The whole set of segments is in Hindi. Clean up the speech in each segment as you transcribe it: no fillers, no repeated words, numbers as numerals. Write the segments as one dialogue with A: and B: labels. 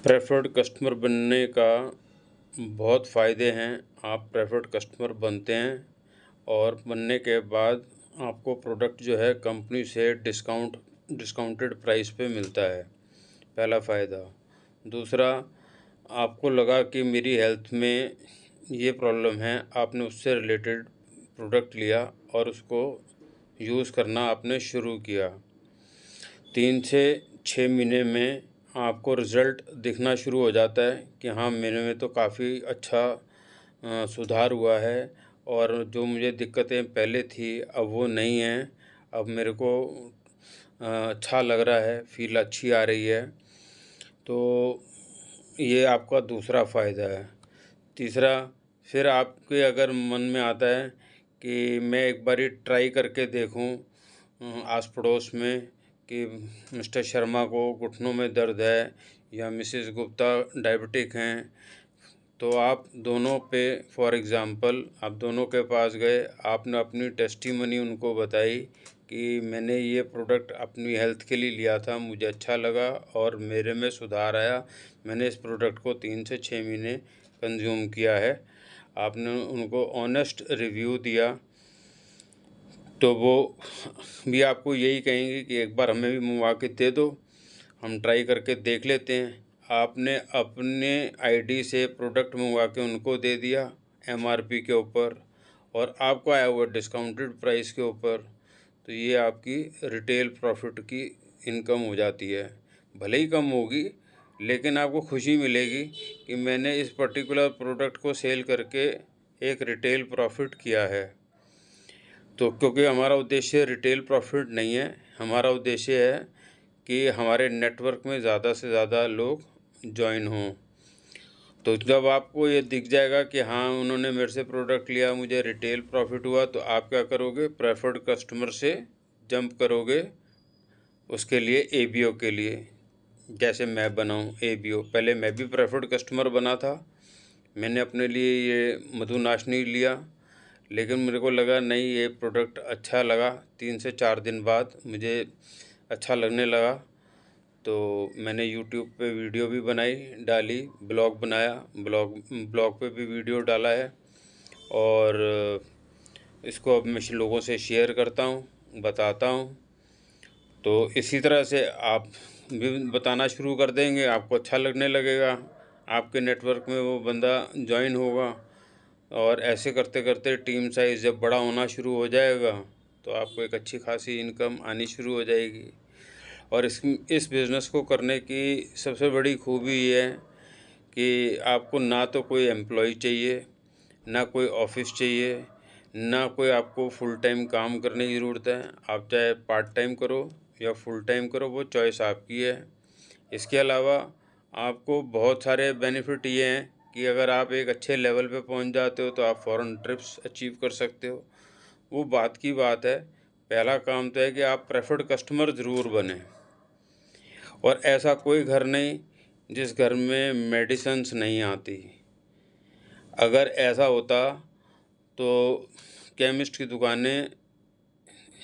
A: प्रेफर्ड कस्टमर बनने का बहुत फ़ायदे हैं। आप प्रेफर्ड कस्टमर बनते हैं और बनने के बाद आपको प्रोडक्ट जो है कंपनी से डिस्काउंटेड प्राइस पे मिलता है, पहला फ़ायदा। दूसरा, आपको लगा कि मेरी हेल्थ में ये प्रॉब्लम है, आपने उससे रिलेटेड प्रोडक्ट लिया और उसको यूज़ करना आपने शुरू किया। 3 से 6 महीने में आपको रिज़ल्ट दिखना शुरू हो जाता है कि हाँ, मेरे में तो काफ़ी अच्छा सुधार हुआ है और जो मुझे दिक्कतें पहले थी अब वो नहीं हैं। अब मेरे को अच्छा लग रहा है, फ़ील अच्छी आ रही है। तो ये आपका दूसरा फ़ायदा है। तीसरा, फिर आपके अगर मन में आता है कि मैं एक बारी ट्राई करके देखूं आस पड़ोस में कि मिस्टर शर्मा को घुटनों में दर्द है या मिसेस गुप्ता डायबिटिक हैं, तो आप दोनों पे फॉर एग्ज़ाम्पल आप दोनों के पास गए, आपने अपनी टेस्टिमनी उनको बताई कि मैंने ये प्रोडक्ट अपनी हेल्थ के लिए लिया था, मुझे अच्छा लगा और मेरे में सुधार आया। मैंने इस प्रोडक्ट को 3 से 6 महीने कंज्यूम किया है। आपने उनको ऑनेस्ट रिव्यू दिया, तो वो भी आपको यही कहेंगे कि एक बार हमें भी मंगवा के दे दो, हम ट्राई करके देख लेते हैं। आपने अपने आईडी से प्रोडक्ट मंगवा के उनको दे दिया एमआरपी के ऊपर और आपको आया हुआ डिस्काउंटेड प्राइस के ऊपर, तो ये आपकी रिटेल प्रॉफिट की इनकम हो जाती है। भले ही कम होगी लेकिन आपको खुशी मिलेगी कि मैंने इस पर्टिकुलर प्रोडक्ट को सेल करके एक रिटेल प्रॉफिट किया है। तो क्योंकि हमारा उद्देश्य रिटेल प्रॉफिट नहीं है, हमारा उद्देश्य है कि हमारे नेटवर्क में ज़्यादा से ज़्यादा लोग जॉइन हों। तो जब आपको ये दिख जाएगा कि हाँ, उन्होंने मेरे से प्रोडक्ट लिया, मुझे रिटेल प्रॉफिट हुआ, तो आप क्या करोगे, प्रेफर्ड कस्टमर से जंप करोगे उसके लिए एबीओ के लिए। जैसे मैं बनाऊँ एबीओ, पहले मैं भी प्रेफर्ड कस्टमर बना था। मैंने अपने लिए ये मधुनाशनी लिया, लेकिन मेरे को लगा नहीं, ये प्रोडक्ट अच्छा लगा। 3 से 4 दिन बाद मुझे अच्छा लगने लगा, तो मैंने यूट्यूब पे वीडियो भी बनाई, डाली, ब्लॉग बनाया, ब्लॉग पे भी वीडियो डाला है और इसको अब मैं लोगों से शेयर करता हूँ, बताता हूँ। तो इसी तरह से आप भी बताना शुरू कर देंगे, आपको अच्छा लगने लगेगा, आपके नेटवर्क में वो बंदा जॉइन होगा और ऐसे करते करते टीम साइज़ जब बड़ा होना शुरू हो जाएगा तो आपको एक अच्छी खासी इनकम आनी शुरू हो जाएगी। और इस बिज़नेस को करने की सबसे बड़ी खूबी ये है कि आपको ना तो कोई एम्प्लॉय चाहिए, ना कोई ऑफिस चाहिए, ना कोई आपको फुल टाइम काम करने की ज़रूरत है। आप चाहे पार्ट टाइम करो या फुल टाइम करो, वो चॉइस आपकी है। इसके अलावा आपको बहुत सारे बेनिफिट ये हैं कि अगर आप एक अच्छे लेवल पे पहुंच जाते हो तो आप फ़ॉरेन ट्रिप्स अचीव कर सकते हो। वो बात की बात है, पहला काम तो है कि आप प्रेफर्ड कस्टमर ज़रूर बने। और ऐसा कोई घर नहीं जिस घर में मेडिसिन्स नहीं आती। अगर ऐसा होता तो केमिस्ट की दुकानें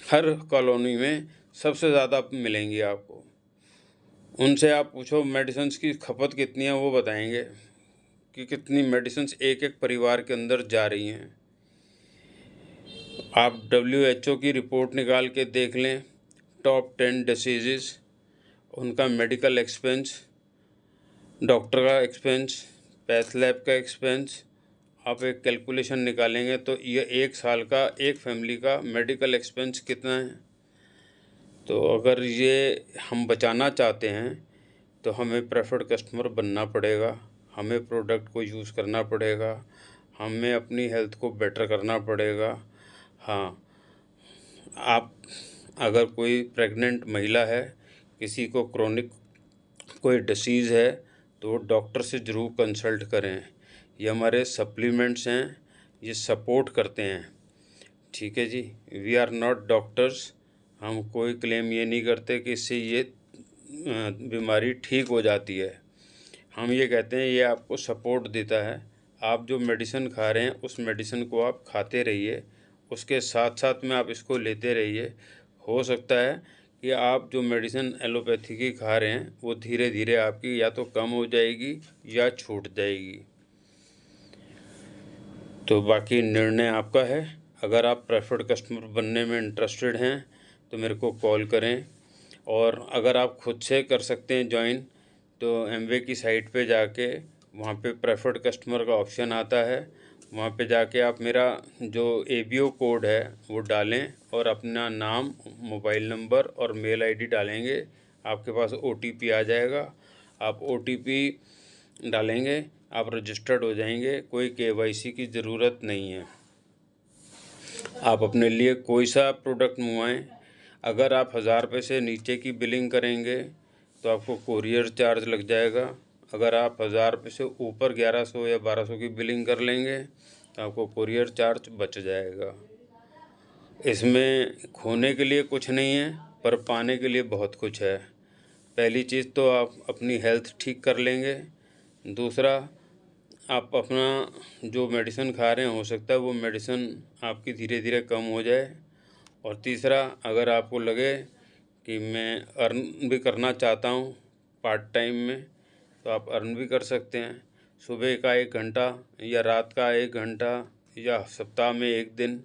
A: हर कॉलोनी में सबसे ज़्यादा मिलेंगी आपको। उनसे आप पूछो मेडिसिन्स की खपत कितनी है, वो बताएंगे कि कितनी मेडिसिन्स एक एक परिवार के अंदर जा रही हैं। आप WHO की रिपोर्ट निकाल के देख लें, टॉप 10 डिसीज़, उनका मेडिकल एक्सपेंस, डॉक्टर का एक्सपेंस, पैथ लैब का एक्सपेंस, आप एक कैलकुलेशन निकालेंगे तो ये 1 साल का एक फैमिली का मेडिकल एक्सपेंस कितना है। तो अगर ये हम बचाना चाहते हैं तो हमें प्रेफर्ड कस्टमर बनना पड़ेगा, हमें प्रोडक्ट को यूज़ करना पड़ेगा, हमें अपनी हेल्थ को बेटर करना पड़ेगा। हाँ, आप अगर कोई प्रेग्नेंट महिला है, किसी को क्रोनिक कोई डिसीज़ है, तो डॉक्टर से ज़रूर कंसल्ट करें। ये हमारे सप्लीमेंट्स हैं, ये सपोर्ट करते हैं। ठीक है जी, वी आर नॉट डॉक्टर्स। हम कोई क्लेम ये नहीं करते कि इससे ये बीमारी ठीक हो जाती है। हम ये कहते हैं ये आपको सपोर्ट देता है। आप जो मेडिसिन खा रहे हैं उस मेडिसिन को आप खाते रहिए, उसके साथ साथ में आप इसको लेते रहिए। हो सकता है कि आप जो मेडिसिन एलोपैथी की खा रहे हैं वो धीरे धीरे आपकी या तो कम हो जाएगी या छूट जाएगी। तो बाकी निर्णय आपका है। अगर आप प्रेफर्ड कस्टमर बनने में इंटरेस्टेड हैं तो मेरे को कॉल करें, और अगर आप खुद से कर सकते हैं ज्वाइन तो एमवे की साइट पे जाके वहाँ पे प्रेफर्ड कस्टमर का ऑप्शन आता है, वहाँ पे जाके आप मेरा जो ABO कोड है वो डालें और अपना नाम, मोबाइल नंबर और मेल आईडी डालेंगे। आपके पास OTP आ जाएगा। आप OTP डालेंगे, आप रजिस्टर्ड हो जाएंगे। कोई KYC की ज़रूरत नहीं है। आप अपने लिए कोई सा प्रोडक्ट मंगवाएं। अगर आप 1000 रुपये से नीचे की बिलिंग करेंगे तो आपको कोरियर चार्ज लग जाएगा। अगर आप 1000 रुपये से ऊपर 1100 या 1200 की बिलिंग कर लेंगे तो आपको कोरियर चार्ज बच जाएगा। इसमें खोने के लिए कुछ नहीं है, पर पाने के लिए बहुत कुछ है। पहली चीज़ तो आप अपनी हेल्थ ठीक कर लेंगे। दूसरा, आप अपना जो मेडिसिन खा रहे हैं हो सकता है वो मेडिसिन आपकी धीरे धीरे कम हो जाए। और तीसरा, अगर आपको लगे कि मैं अर्न भी करना चाहता हूँ पार्ट टाइम में, तो आप अर्न भी कर सकते हैं। सुबह का 1 घंटा या रात का 1 घंटा या सप्ताह में 1 दिन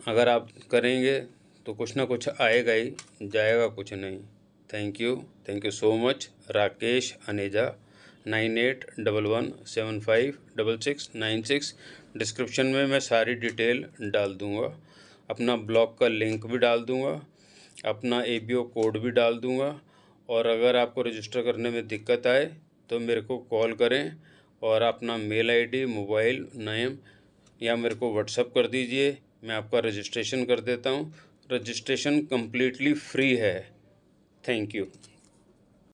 A: अगर आप करेंगे तो कुछ ना कुछ आएगा ही, जाएगा कुछ नहीं। Thank you so much. Rakesh Aneja, 9811756696। Description में मैं सारी डिटेल डाल दूँगा। अपना ब्लॉग का लिंक भी डाल दूँगा, अपना ABO कोड भी डाल दूँगा। और अगर आपको रजिस्टर करने में दिक्कत आए तो मेरे को कॉल करें और अपना मेल आईडी, मोबाइल नेम या मेरे को व्हाट्सअप कर दीजिए। मैं आपका रजिस्ट्रेशन कर देता हूँ। रजिस्ट्रेशन कम्प्लीटली फ्री है। Thank you.